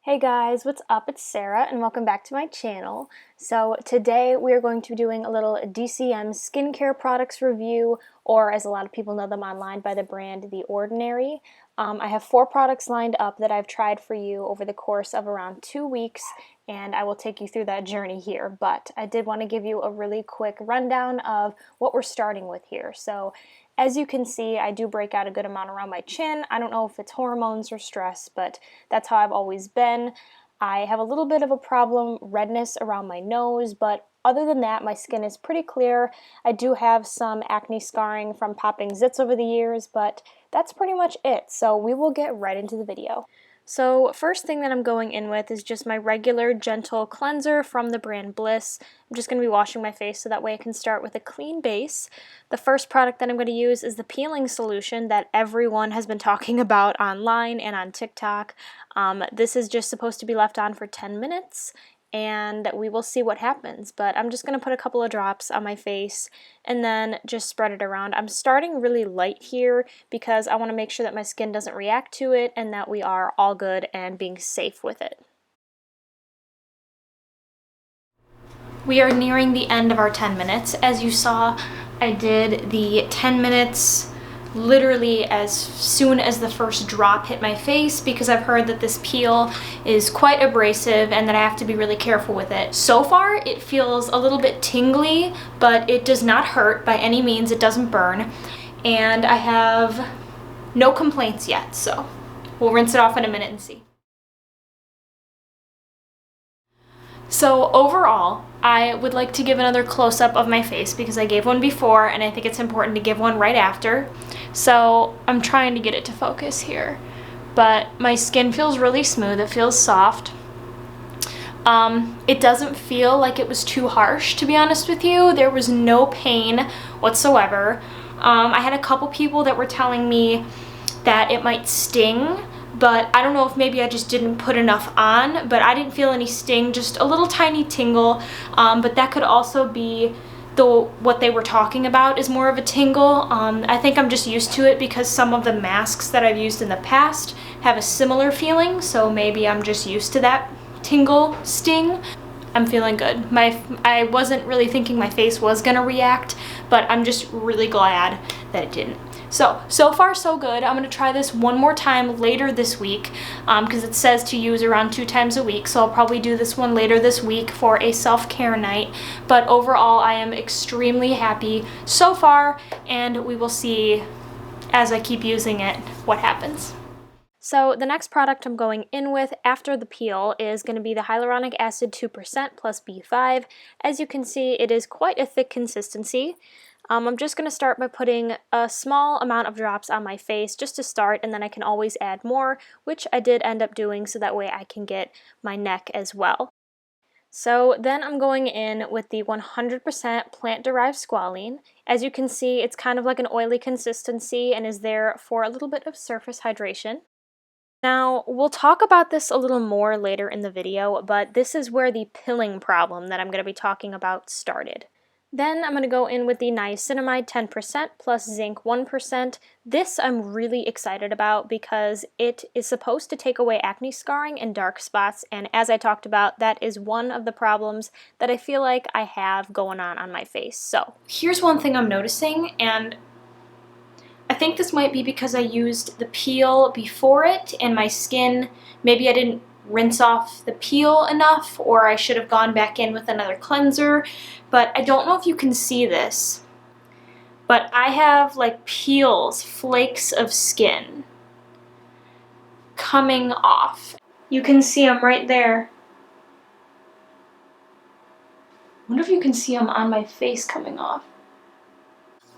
Hey guys, what's up? It's Sarah and welcome back to my channel. So today we are going to be doing a little Deciem skincare products review, or as a lot of people know them online by the brand The Ordinary. I have 4 products lined up that I've tried for you over the course of around 2 weeks, and I will take you through that journey here. But I did want to give you a really quick rundown of what we're starting with here. So as you can see, I do break out a good amount around my chin. I don't know if it's hormones or stress, but that's how I've always been. I have a little bit of a problem, redness around my nose, but other than that, my skin is pretty clear. I do have some acne scarring from popping zits over the years, but that's pretty much it. So we will get right into the video. So first thing that I'm going in with is just my regular gentle cleanser from the brand Bliss. I'm just going to be washing my face so that way I can start with a clean base. The first product that I'm going to use is the peeling solution that everyone has been talking about online and on TikTok. This is just supposed to be left on for 10 minutes. And we will see what happens, but I'm just going to put a couple of drops on my face and then just spread it around. I'm starting really light here because I want to make sure that my skin doesn't react to it and that we are all good and being safe with it. We are nearing the end of our 10 minutes. As you saw, I did the 10 minutes literally as soon as the first drop hit my face because I've heard that this peel is quite abrasive and that I have to be really careful with it. So far it feels a little bit tingly, but it does not hurt by any means. It doesn't burn, and I have no complaints yet, so we'll rinse it off in a minute and see. So overall, I would like to give another close-up of my face because I gave one before and I think it's important to give one right after. So I'm trying to get it to focus here. But my skin feels really smooth, it feels soft. It doesn't feel like it was too harsh, to be honest with you. There was no pain whatsoever. I had a couple people that were telling me that it might sting, but I don't know if maybe I just didn't put enough on, but I didn't feel any sting, just a little tiny tingle, but that could also be what they were talking about is more of a tingle. I think I'm just used to it because some of the masks that I've used in the past have a similar feeling, so maybe I'm just used to that tingle sting. I'm feeling good. I wasn't really thinking my face was gonna react, but I'm just really glad that it didn't. So far so good. I'm going to try this one more time later this week because it says to use around 2 times a week, so I'll probably do this one later this week for a self-care night. But overall, I am extremely happy so far, and we will see as I keep using it what happens. So the next product I'm going in with after the peel is going to be the Hyaluronic Acid 2% plus B5. As you can see, it is quite a thick consistency. I'm just going to start by putting a small amount of drops on my face just to start, and then I can always add more, which I did end up doing so that way I can get my neck as well. So then I'm going in with the 100% Plant-Derived Squalane. As you can see, it's kind of like an oily consistency and is there for a little bit of surface hydration. Now, we'll talk about this a little more later in the video, but this is where the pilling problem that I'm going to be talking about started. Then I'm going to go in with the Niacinamide 10% plus Zinc 1%. This I'm really excited about because it is supposed to take away acne scarring and dark spots, and as I talked about, that is one of the problems that I feel like I have going on my face. So here's one thing I'm noticing, and I think this might be because I used the peel before it and my skin, maybe I didn't rinse off the peel enough, or I should have gone back in with another cleanser, but I don't know if you can see this, but I have like peels, flakes of skin coming off. You can see them right there. I wonder if you can see them on my face coming off.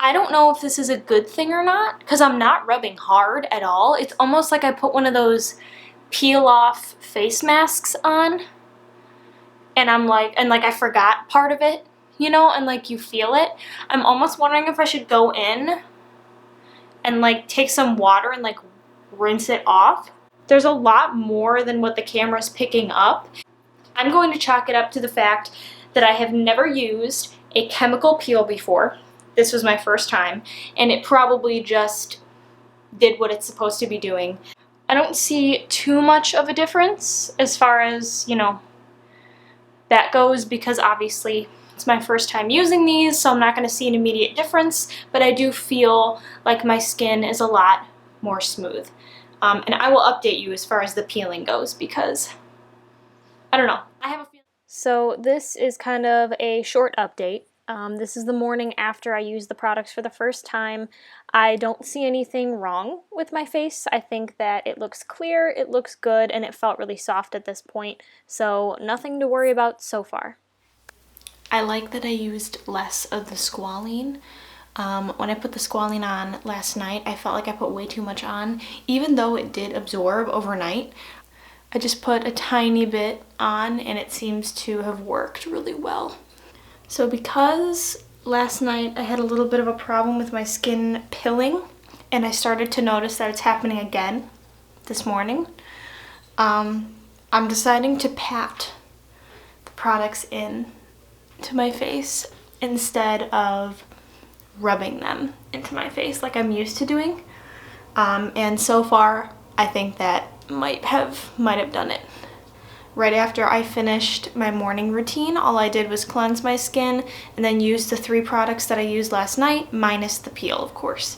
I don't know if this is a good thing or not, because I'm not rubbing hard at all. It's almost like I put one of those peel off face masks on and I forgot part of it, you know, and like you feel it. I'm almost wondering if I should go in and like take some water and like rinse it off. There's a lot more than what the camera's picking up. I'm going to chalk it up to the fact that I have never used a chemical peel before. This was my first time, and it probably just did what it's supposed to be doing. I don't see too much of a difference as far as, you know, that goes, because obviously it's my first time using these, so I'm not going to see an immediate difference, but I do feel like my skin is a lot more smooth. And I will update you as far as the peeling goes, because I don't know. I have a feeling. So this is kind of a short update. This is the morning after I used the products for the first time. I don't see anything wrong with my face. I think that it looks clear, it looks good, and it felt really soft at this point. So nothing to worry about so far. I like that I used less of the squalane. When I put the squalane on last night, I felt like I put way too much on, even though it did absorb overnight. I just put a tiny bit on and it seems to have worked really well. So because last night I had a little bit of a problem with my skin pilling, and I started to notice that it's happening again this morning, I'm deciding to pat the products in to my face instead of rubbing them into my face like I'm used to doing. And so far, I think that might have done it. Right after I finished my morning routine, all I did was cleanse my skin and then use the 3 products that I used last night, minus the peel, of course.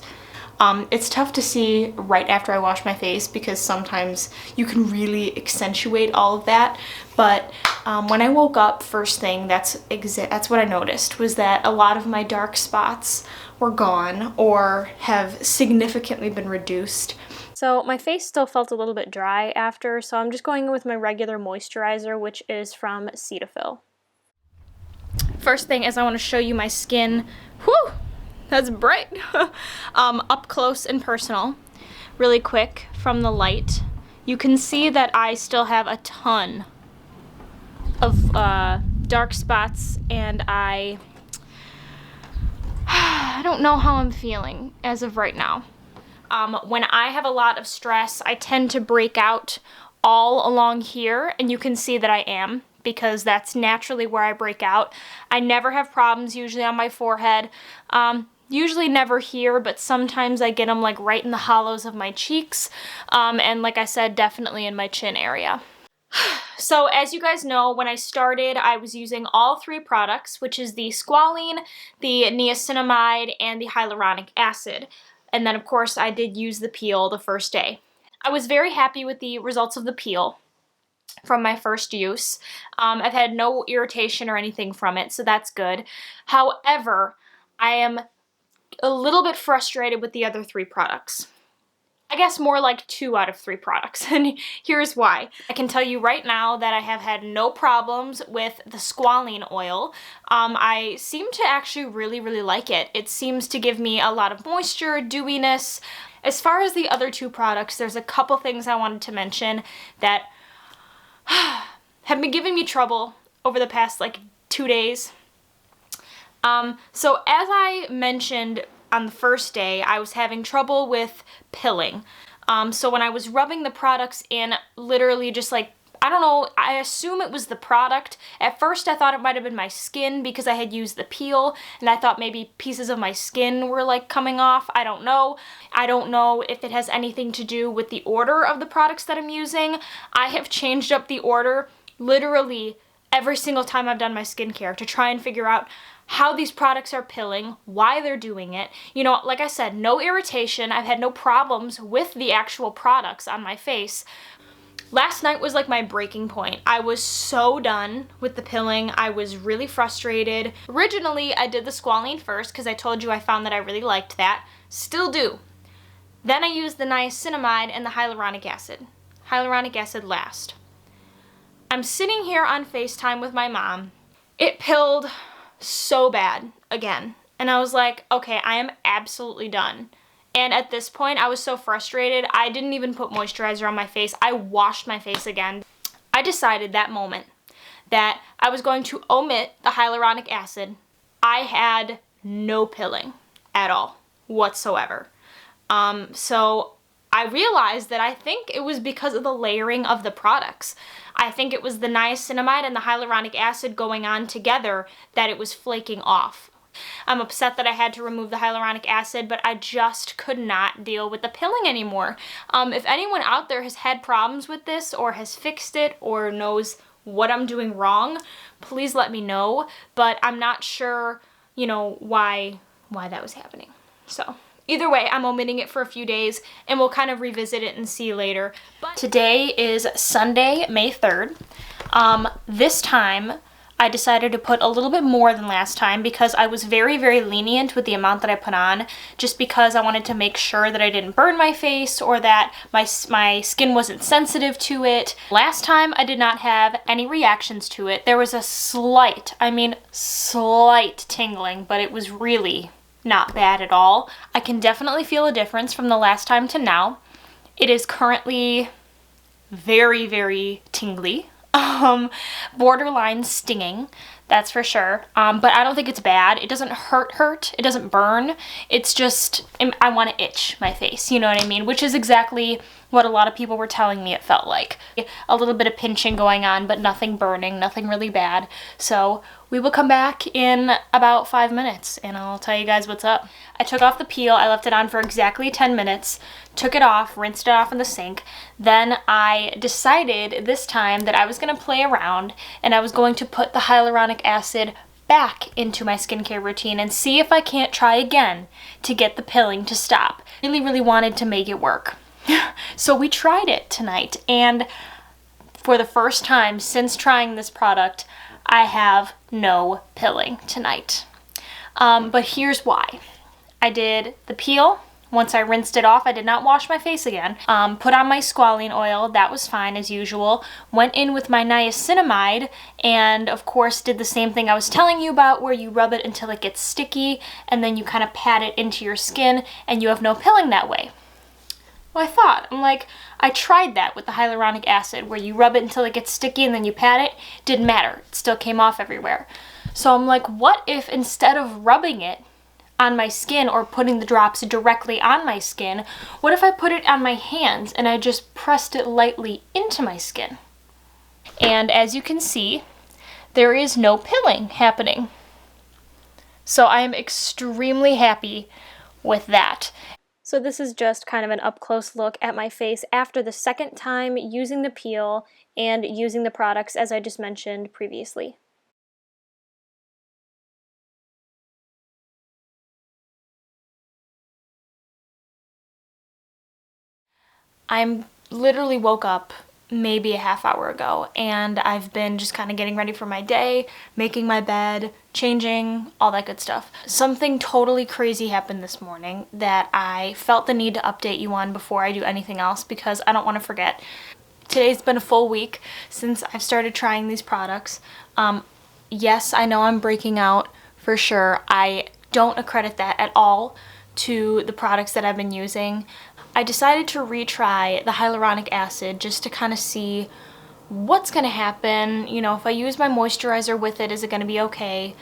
It's tough to see right after I wash my face because sometimes you can really accentuate all of that. But when I woke up first thing, that's what I noticed, was that a lot of my dark spots were gone or have significantly been reduced. So my face still felt a little bit dry after, so I'm just going in with my regular moisturizer, which is from Cetaphil. First thing is I want to show you my skin. Whew! That's bright. Up close and personal, really quick from the light. You can see that I still have a ton of dark spots, and I don't know how I'm feeling as of right now. When I have a lot of stress, I tend to break out all along here, and you can see that I am, because that's naturally where I break out. I never have problems usually on my forehead. Usually never here, but sometimes I get them like right in the hollows of my cheeks, and like I said, definitely in my chin area. So as you guys know, when I started, I was using all 3 products, which is the squalane, the niacinamide, and the hyaluronic acid. And then of course I did use the peel the first day. I was very happy with the results of the peel from my first use. I've had no irritation or anything from it, so that's good. However, I am a little bit frustrated with the other 3 products. I guess more like 2 out of 3 products, and here's why. I can tell you right now that I have had no problems with the squalane oil. I seem to actually really like it. It seems to give me a lot of moisture, dewiness. As far as the other 2 products, there's a couple things I wanted to mention that have been giving me trouble over the past like 2 days. So as I mentioned on the first day, I was having trouble with pilling. So when I was rubbing the products in, literally just like, I don't know, I assume it was the product. At first I thought it might have been my skin because I had used the peel, and I thought maybe pieces of my skin were like coming off. I don't know. I don't know if it has anything to do with the order of the products that I'm using. I have changed up the order literally every single time I've done my skincare to try and figure out how these products are pilling, why they're doing it. You know, like I said, no irritation. I've had no problems with the actual products on my face. Last night was like my breaking point. I was so done with the pilling. I was really frustrated. Originally, I did the squalane first because I told you I found that I really liked that. Still do. Then I used the niacinamide and the hyaluronic acid. Hyaluronic acid last. I'm sitting here on FaceTime with my mom. It pilled so bad again, and I was like, okay, I am absolutely done. And at this point I was so frustrated, I didn't even put moisturizer on my face. I washed my face again. I decided that moment that I was going to omit the hyaluronic acid. I had no pilling at all whatsoever. So I realized that I think it was because of the layering of the products. I think it was the niacinamide and the hyaluronic acid going on together that it was flaking off. I'm upset that I had to remove the hyaluronic acid, but I just could not deal with the pilling anymore. If anyone out there has had problems with this or has fixed it or knows what I'm doing wrong, please let me know, but I'm not sure, you know, why that was happening. So either way, I'm omitting it for a few days and we'll kind of revisit it and see later. But today is Sunday, May 3rd. This time I decided to put a little bit more than last time because I was very, very lenient with the amount that I put on, just because I wanted to make sure that I didn't burn my face or that my skin wasn't sensitive to it. Last time I did not have any reactions to it. There was a slight, I mean slight tingling, but it was really not bad at all. I can definitely feel a difference from the last time to now. It is currently very, very tingly. Borderline stinging, that's for sure. But I don't think it's bad. It doesn't hurt. It doesn't burn. It's just, I want to itch my face, you know what I mean? Which is exactly what a lot of people were telling me it felt like. A little bit of pinching going on, but nothing burning, nothing really bad. So we will come back in about 5 minutes and I'll tell you guys what's up. I took off the peel. I left it on for exactly 10 minutes, took it off, rinsed it off in the sink. Then I decided this time that I was going to play around and I was going to put the hyaluronic acid back into my skincare routine and see if I can't try again to get the pilling to stop. Really, really wanted to make it work. So we tried it tonight, and for the first time since trying this product, I have no pilling tonight. But here's why. I did the peel. Once I rinsed it off, I did not wash my face again. Put on my squalane oil. That was fine as usual. Went in with my niacinamide and of course did the same thing I was telling you about, where you rub it until it gets sticky and then you kind of pat it into your skin and you have no pilling that way. Well, I tried that with the hyaluronic acid, where you rub it until it gets sticky and then you pat it. Didn't matter. It still came off everywhere. So I'm like, what if instead of rubbing it on my skin or putting the drops directly on my skin, what if I put it on my hands and I just pressed it lightly into my skin? And as you can see, there is no pilling happening. So I am extremely happy with that. So this is just kind of an up-close look at my face after the second time using the peel and using the products as I just mentioned previously. I'm literally woke up maybe a half hour ago and I've been just kind of getting ready for my day, making my bed, changing, all that good stuff. Something totally crazy happened this morning that I felt the need to update you on before I do anything else because I don't want to forget. Today's been a full week since I've started trying these products. Yes, I know I'm breaking out for sure. I don't accredit that at all to the products that I've been using. I decided to retry the hyaluronic acid just to kind of see what's going to happen. You know, if I use my moisturizer with it, is it going to be okay?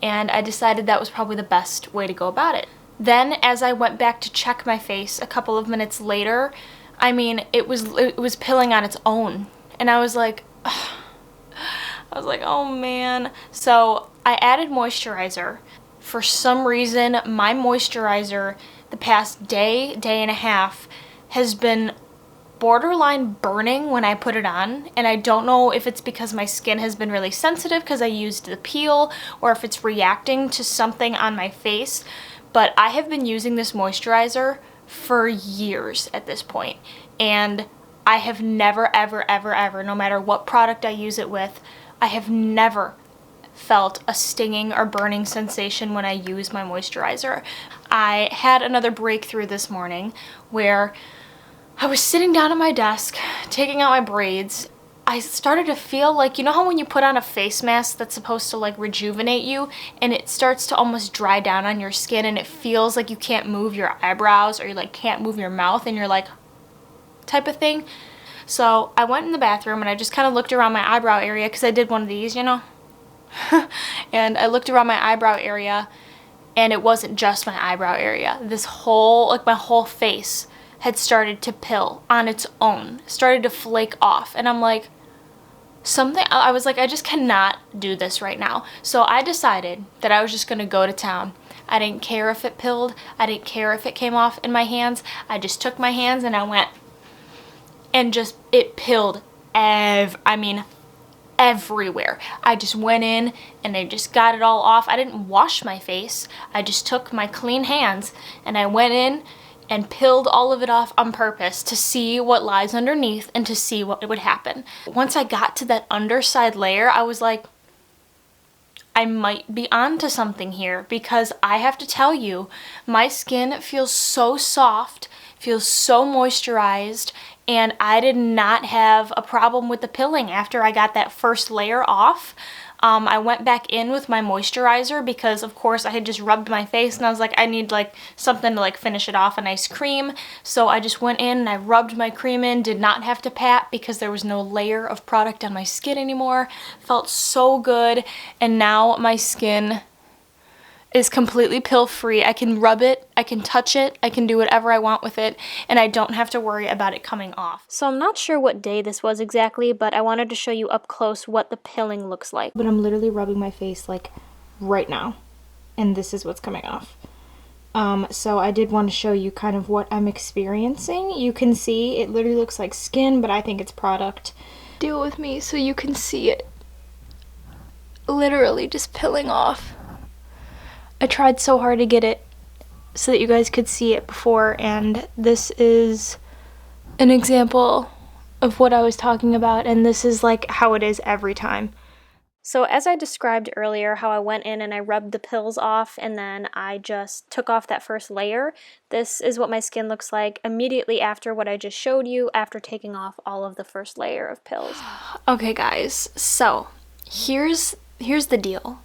And I decided that was probably the best way to go about it. Then as I went back to check my face a couple of minutes later, I mean, it was pilling on its own. And I was like, ugh. Oh man. So I added moisturizer. For some reason, my moisturizer the past day and a half has been borderline burning when I put it on, and I don't know if it's because my skin has been really sensitive because I used the peel or if it's reacting to something on my face, but I have been using this moisturizer for years at this point, and I have never, ever, ever, ever, no matter what product I use it with, I have never felt a stinging or burning sensation when I use my moisturizer. I had another breakthrough this morning where I was sitting down at my desk, taking out my braids. I started to feel like, you know how when you put on a face mask that's supposed to like rejuvenate you and it starts to almost dry down on your skin and it feels like you can't move your eyebrows or you like can't move your mouth and you're like type of thing. So I went in the bathroom and I just kind of looked around my eyebrow area because I did one of these, you know. And I looked around my eyebrow area and it wasn't just my eyebrow area. This whole, like my whole face had started to pill on its own, started to flake off. And I'm like, something, I was like, I just cannot do this right now. So I decided that I was just gonna go to town. I didn't care if it pilled. I didn't care if it came off in my hands. I just took my hands and I went, and just, it pilled everywhere. I just went in and I just got it all off. I didn't wash my face. I just took my clean hands and I went in and peeled all of it off on purpose to see what lies underneath and to see what would happen. Once I got to that underside layer, I was like, I might be onto something here, because I have to tell you, my skin feels so soft, feels so moisturized, and I did not have a problem with the pilling after I got that first layer off. I went back in with my moisturizer because, of course, I had just rubbed my face and I was like, I need like something to like finish it off, a nice cream. So I just went in and I rubbed my cream in, did not have to pat because there was no layer of product on my skin anymore. Felt so good, and now my skin is completely pill-free. I can rub it, I can touch it, I can do whatever I want with it, and I don't have to worry about it coming off. So I'm not sure what day this was exactly, but I wanted to show you up close what the pilling looks like. But I'm literally rubbing my face like right now, and this is what's coming off. So I did want to show you kind of what I'm experiencing. You can see it literally looks like skin, but I think it's product. Deal with me so you can see it literally just pilling off. I tried so hard to get it so that you guys could see it before, and this is an example of what I was talking about, and this is like how it is every time. So as I described earlier, how I went in and I rubbed the pills off and then I just took off that first layer, this is what my skin looks like immediately after what I just showed you, after taking off all of the first layer of pills. Okay guys, so here's the deal.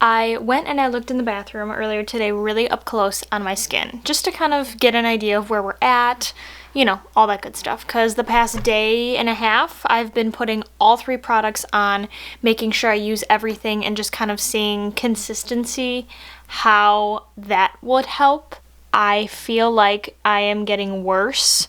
I went and I looked in the bathroom earlier today really up close on my skin, just to kind of get an idea of where we're at, you know, all that good stuff. Because the past day and a half, I've been putting all 3 products on, making sure I use everything and just kind of seeing consistency, how that would help. I feel like I am getting worse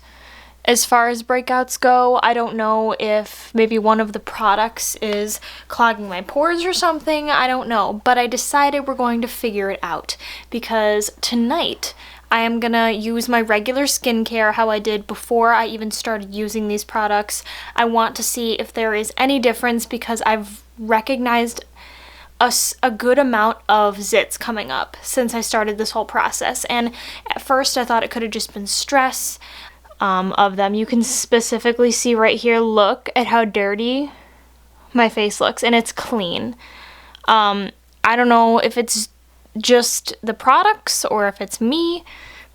as far as breakouts go. I don't know if maybe one of the products is clogging my pores or something, I don't know, but I decided we're going to figure it out, because tonight I am gonna use my regular skincare how I did before I even started using these products. I want to see if there is any difference, because I've recognized a good amount of zits coming up since I started this whole process, and at first I thought it could have just been stress of them. You can specifically see right here, look at how dirty my face looks, and it's clean. I don't know if it's just the products or if it's me,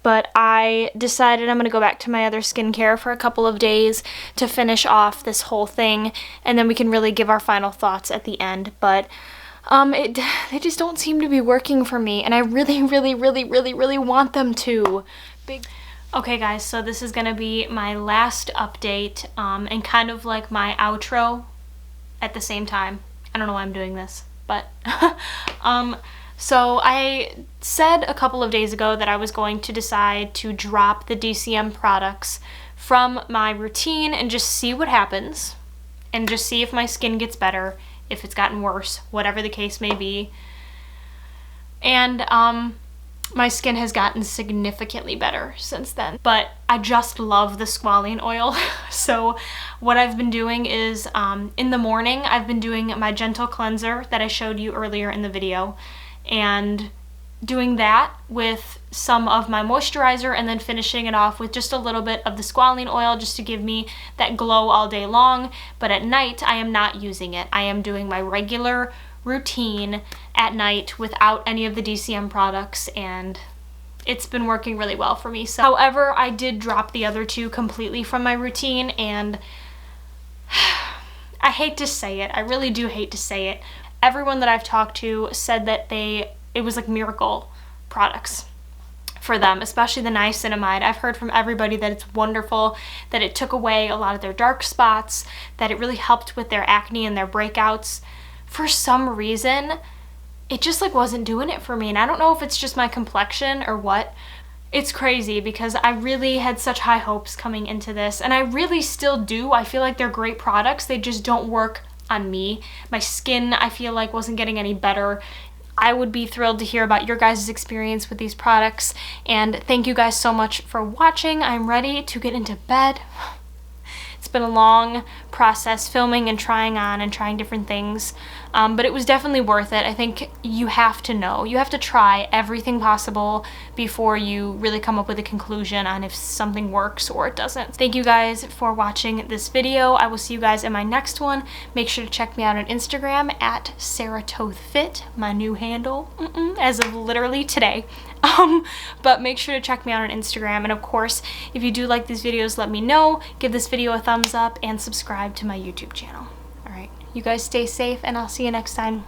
but I decided I'm going to go back to my other skincare for a couple of days to finish off this whole thing, and then we can really give our final thoughts at the end. But they just don't seem to be working for me, and I really want them to. Okay guys, so this is gonna be my last update, and kind of like my outro at the same time. I don't know why I'm doing this, but so I said a couple of days ago that I was going to decide to drop the Deciem products from my routine and just see what happens, and just see if my skin gets better, if it's gotten worse, whatever the case may be. And my skin has gotten significantly better since then, but I just love the squalane oil. So what I've been doing is in the morning I've been doing my gentle cleanser that I showed you earlier in the video, and doing that with some of my moisturizer, and then finishing it off with just a little bit of the squalane oil just to give me that glow all day long. But at night I am not using it. I am doing my regular routine at night without any of the Deciem products, and it's been working really well for me. So, however, I did drop the other 2 completely from my routine, and I hate to say it, I really do hate to say it. Everyone that I've talked to said that it was like miracle products for them, especially the niacinamide. I've heard from everybody that it's wonderful, that it took away a lot of their dark spots, that it really helped with their acne and their breakouts. For some reason, it just like wasn't doing it for me, and I don't know if it's just my complexion or what. It's crazy because I really had such high hopes coming into this, and I really still do. I feel like they're great products. They just don't work on me. My skin, I feel like, wasn't getting any better. I would be thrilled to hear about your guys' experience with these products, and thank you guys so much for watching. I'm ready to get into bed. It's been a long process filming and trying on and trying different things, but it was definitely worth it. I think you have to know. You have to try everything possible before you really come up with a conclusion on if something works or it doesn't. Thank you guys for watching this video. I will see you guys in my next one. Make sure to check me out on Instagram at SarahTothFit, my new handle, as of literally today. But make sure to check me out on Instagram, and of course, if you do like these videos, let me know. Give this video a thumbs up and subscribe to my YouTube channel. All right, you guys stay safe, and I'll see you next time.